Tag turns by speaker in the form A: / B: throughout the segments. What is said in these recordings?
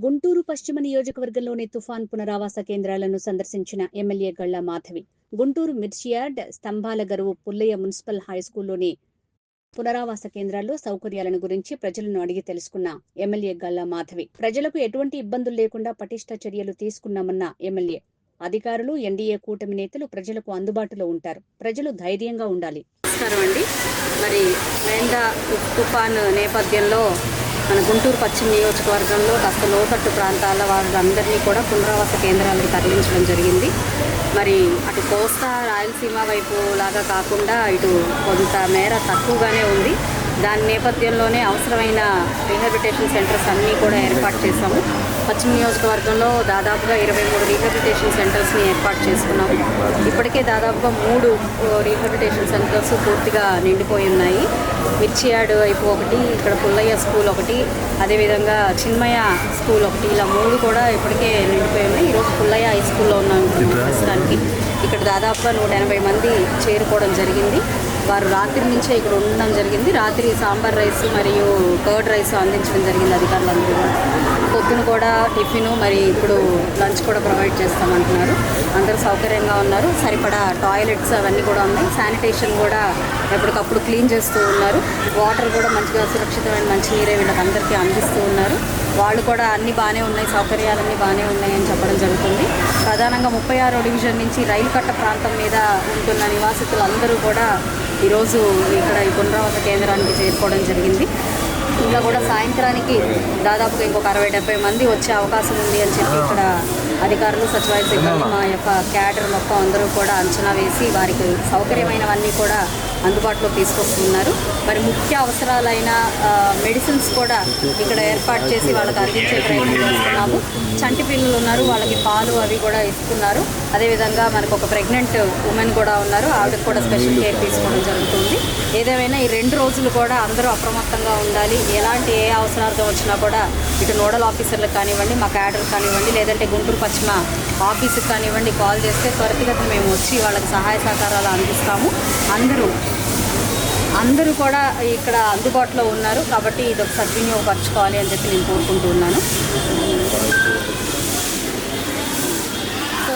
A: గుంటూరు పశ్చిమ నియోజకవర్గంలోని తుఫాన్ పునరావాస కేంద్రాలను సందర్శించిన ఎమ్మెల్యే గళ్ల మాధవి గుంటూరు మిర్చియార్డ్ స్తంభాల గరువు పుల్లయ్య మున్సిపల్ హైస్కూల్లోని పునరావాస కేంద్రాల్లో సౌకర్యాలను గురించి ప్రజలను అడిగి తెలుసుకున్న ఎమ్మెల్యే గళ్ల మాధవి ప్రజలకు ఎటువంటి ఇబ్బందులు లేకుండా పటిష్ట చర్యలు తీసుకున్నామన్న ఎమ్మెల్యే అధికారులు ఎన్డీఏ కూటమి నేతలు ప్రజలకు అందుబాటులో ఉంటారు. ప్రజలు ధైర్యంగా ఉండాలి.
B: నమస్కారం అండి. మరి మేండా తుఫాన్ నేపథ్యంలో మన గుంటూరు పశ్చిమ నియోజకవర్గంలో కాస్త లోతట్టు ప్రాంతాల వారందరినీ కూడా పునరావాస కేంద్రాలకు తరలించడం జరిగింది. మరి అటు కోస్తా రాయలసీమ వైపు లాగా కాకుండా ఇటు కొంత మేర తక్కువగానే ఉంది. దాని నేపథ్యంలోనే అవసరమైన రీహాబిలిటేషన్ సెంటర్స్ అన్నీ కూడా ఏర్పాటు చేశాము. పశ్చిమ నియోజకవర్గంలో దాదాపుగా 23 రీహాబిలిటేషన్ సెంటర్స్ని ఏర్పాటు చేసుకున్నాము. ఇప్పటికే దాదాపుగా 3 రీహాబిలిటేషన్ సెంటర్స్ పూర్తిగా నిండిపోయి ఉన్నాయి. మిర్చియార్డ్ వైపు ఒకటి, ఇక్కడ పుల్లయ్య స్కూల్ ఒకటి, అదేవిధంగా చిన్మయ స్కూల్ ఒకటి, ఇలా 3 కూడా ఇప్పటికే నిండిపోయి ఉన్నాయి. ఈరోజు పుల్లయ్య హై స్కూల్లో ఉన్నాం ప్రస్తుతానికి. ఇక్కడ దాదాపుగా 180 మంది చేరుకోవడం జరిగింది. వారు రాత్రి నుంచే ఇక్కడ ఉండడం జరిగింది. రాత్రి సాంబార్ రైస్ మరియు కర్డ్ రైస్ అందించడం జరిగింది అధికారులందరూ కూడా. పొద్దున కూడా టిఫిన్, మరి ఇప్పుడు లంచ్ కూడా ప్రొవైడ్ చేస్తామంటున్నారు. అందరూ సౌకర్యంగా ఉన్నారు. సరిపడా టాయిలెట్స్ అవన్నీ కూడా ఉన్నాయి. శానిటేషన్ కూడా ఎప్పటికప్పుడు క్లీన్ చేస్తూ ఉన్నారు. వాటర్ కూడా మంచిగా సురక్షితమైన మంచినీరే వీళ్ళకి అందరికీ అందిస్తూ ఉన్నారు. వాళ్ళు కూడా అన్నీ బాగానే ఉన్నాయి, సౌకర్యాలన్నీ బాగానే ఉన్నాయని చెప్పడం జరుగుతుంది. ప్రధానంగా 36వ డివిజన్ నుంచి రైలు కట్ట ప్రాంతం మీద ఉంటున్న నివాసితులందరూ కూడా ఈరోజు ఇక్కడ ఈ పునరావాస కేంద్రానికి చేరుకోవడం జరిగింది. ఇంకా కూడా సాయంత్రానికి దాదాపుగా ఇంకొక 60-70 మంది వచ్చే అవకాశం ఉంది అని చెప్పి ఇక్కడ అధికారులు, సచివాలయ సిబ్బంది, మా యొక్క క్యాడర్ మొత్తం అందరూ కూడా అంచనా వేసి వారికి సౌకర్యమైనవన్నీ కూడా అందుబాటులో తీసుకొస్తున్నారు. మరి ముఖ్య అవసరాలైన మెడిసిన్స్ కూడా ఇక్కడ ఏర్పాటు చేసి వాళ్ళకి అందించే ప్రయత్నం చేస్తున్నాము. చంటి పిల్లలు ఉన్నారు, వాళ్ళకి పాలు అవి కూడా ఇస్తున్నారు. అదేవిధంగా మనకు ఒక ప్రెగ్నెంట్ ఉమెన్ కూడా ఉన్నారు, ఆవిడకి కూడా స్పెషల్ కేర్ తీసుకోవడం జరుగుతుంది. ఏదేమైనా ఈ 2 రోజులు కూడా అందరూ అప్రమత్తంగా ఉండాలి. ఎలాంటి ఏ అవసరాలతో వచ్చినా కూడా ఇటు నోడల్ ఆఫీసర్లకు కానివ్వండి, మా క్యాడర్ కానివ్వండి, లేదంటే గుంటూరు పశ్చిమ ఆఫీసుకి కానివ్వండి కాల్ చేస్తే త్వరితగతిన మేము వచ్చి వాళ్ళకి సహాయ సహకారాలు అందిస్తాము. అందరూ కూడా ఇక్కడ అందుబాటులో ఉన్నారు. కాబట్టి ఇది ఒక సద్వినియోగపరచుకోవాలి అని చెప్పి నేను కోరుకుంటూ ఉన్నాను. సో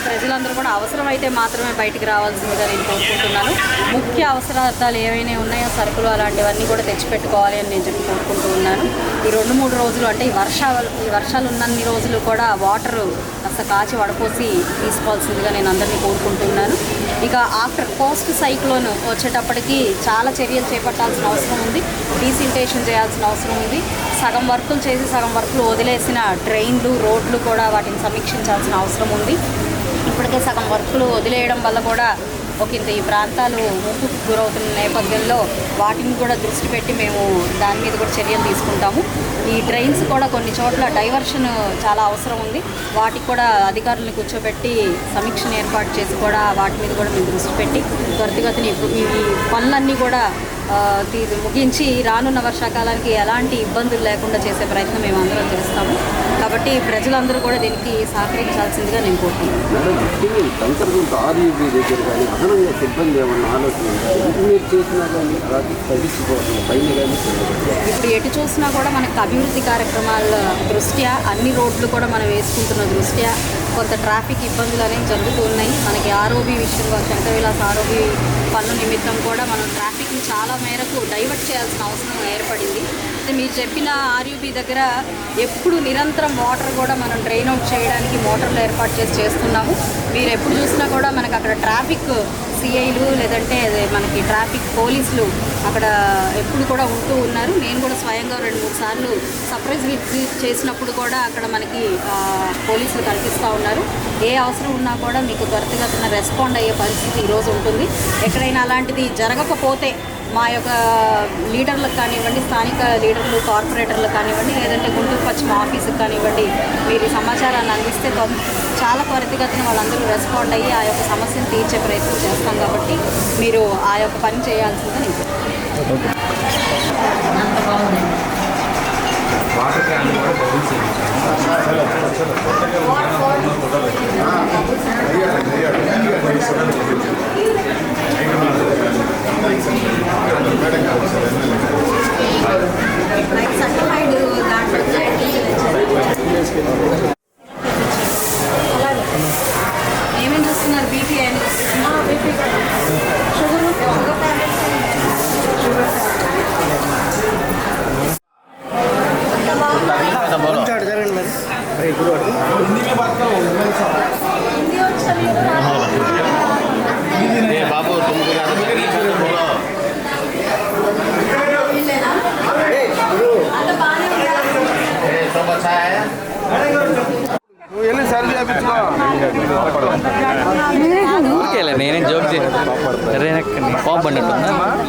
B: ప్రజలందరూ కూడా అవసరమైతే మాత్రమే బయటికి రావాల్సిందిగా నేను కోరుకుంటున్నాను. ముఖ్య అవసరాలు ఏవైనా ఉన్నాయో సరుకులు అలాంటివన్నీ కూడా తెచ్చిపెట్టుకోవాలి అని నేను చెప్పి కోరుకుంటూ ఉన్నాను. ఈ 2-3 రోజులు అంటే ఈ వర్షాలు ఉన్నన్ని రోజులు కూడా వాటర్ కాస్త కాచి వడపోసి తీసుకోవాల్సిందిగా నేను అందరినీ కోరుకుంటున్నాను. ఇక ఆఫ్టర్ పోస్ట్ సైక్లోన్ వచ్చేటప్పటికి చాలా చర్యలు చేపట్టాల్సిన అవసరం ఉంది. డీసిల్టేషన్ చేయాల్సిన అవసరం ఉంది. సగం వర్కులు చేసి సగం వర్కులు వదిలేసిన డ్రైన్లు, రోడ్లు కూడా వాటిని సమీక్షించాల్సిన అవసరం ఉంది. ఇప్పటికే సగం వర్కులు వదిలేయడం వల్ల కూడా ఒకంత ఈ ప్రాంతాలు ముప్పుకు గురవుతున్న నేపథ్యంలో వాటిని కూడా దృష్టి పెట్టి మేము దాని మీద కూడా చర్యలు తీసుకుంటాము. ఈ డ్రైన్స్ కూడా కొన్ని చోట్ల డైవర్షన్ చాలా అవసరం ఉంది. వాటికి కూడా అధికారులను కూర్చోబెట్టి సమీక్షను ఏర్పాటు చేసి కూడా వాటి మీద కూడా మేము దృష్టి పెట్టి త్వరితగతిని ఈ పనులన్నీ కూడా ముగించి రానున్న వర్షాకాలానికి ఎలాంటి ఇబ్బందులు లేకుండా చేసే ప్రయత్నం మేము అందరం చేస్తాము. కాబట్టి ప్రజలందరూ కూడా దీనికి సహకరించాల్సిందిగా నేను కోరుకుంటున్నాను. ఇప్పుడు ఎటు చూసినా కూడా మనకు అభివృద్ధి కార్యక్రమాల దృష్ట్యా అన్ని రోడ్లు కూడా మనం వేసుకుంటున్న దృష్ట్యా కొంత ట్రాఫిక్ ఇబ్బందులు అనేవి జరుగుతూ ఉన్నాయి. మనకి ఆర్ఓబి విషయంలో శంకరవిలాస్ ఆర్ఓబి పనుల నిమిత్తం కూడా మనం ట్రాఫిక్ని చాలా మేరకు డైవర్ట్ చేయాల్సిన అవసరం ఏర్పడింది. అయితే మీరు చెప్పిన ఆర్యూబీ దగ్గర ఎప్పుడు నిరంతరం వాటర్ కూడా మనం డ్రైన్ అవుట్ చేయడానికి మోటార్లు ఏర్పాటు చేస్తున్నాము. మీరు ఎప్పుడు చూసినా కూడా మనకు అక్కడ ట్రాఫిక్ సిఐలు లేదంటే మనకి ట్రాఫిక్ పోలీసులు అక్కడ ఎప్పుడు కూడా ఉంటూ ఉన్నారు. నేను కూడా స్వయంగా 2-3 సార్లు సర్ప్రైజ్ విజిట్ చేసినప్పుడు కూడా అక్కడ మనకి పోలీసులు కనిపిస్తూ ఉన్నారు. ఏ అవసరం ఉన్నా కూడా మీకు త్వరితగతిన రెస్పాండ్ అయ్యే పరిస్థితి ఈరోజు ఉంటుంది. ఎక్కడైనా అలాంటిది జరగకపోతే మా యొక్క లీడర్లకు కానివ్వండి, స్థానిక లీడర్లు, కార్పొరేటర్లకు కానివ్వండి, లేదంటే గుంటూరు పశ్చిమ ఆఫీసుకు కానివ్వండి, మీరు ఈ సమాచారాన్ని అందిస్తే చాలా త్వరితగతిన వాళ్ళందరూ రెస్పాండ్ అయ్యి ఆ యొక్క సమస్యను తీర్చే ప్రయత్నం చేస్తాం. కాబట్టి మీరు ఆ యొక్క పని చేయాల్సిందే నేను
C: certified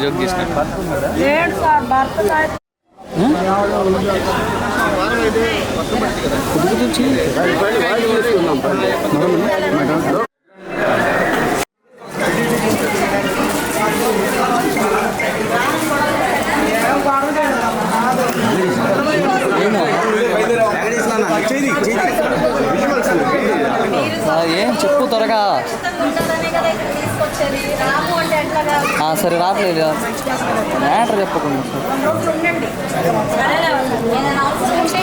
C: జోక్ చేసినట్టు. ఏం చెప్పు త్వరగా. సరే రావట్లేదు మ్యాటర్ చెప్పకుండా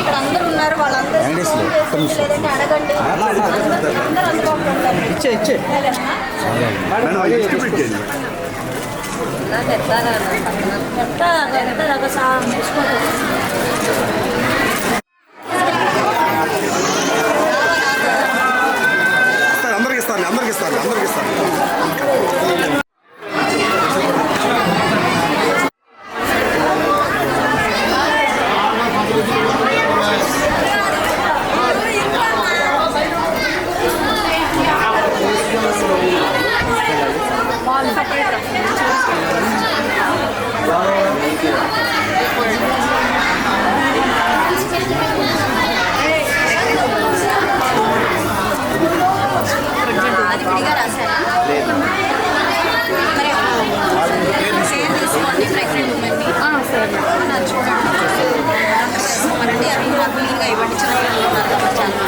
B: ఇక్కడ అందరూ ఉన్నారు, వాళ్ళందరూ
C: ఇచ్చే
D: అందరికి ఇస్తాను.
B: అది విడిగా రాశారా? తీసుకోండి ప్రెగ్నెంట్ ఉమెన్ని. సరే చూడండి, అవి నాకు క్లీన్గా ఇవ్వండి. చిన్న పిల్లలు ఉన్నారు కాబట్టి చాలా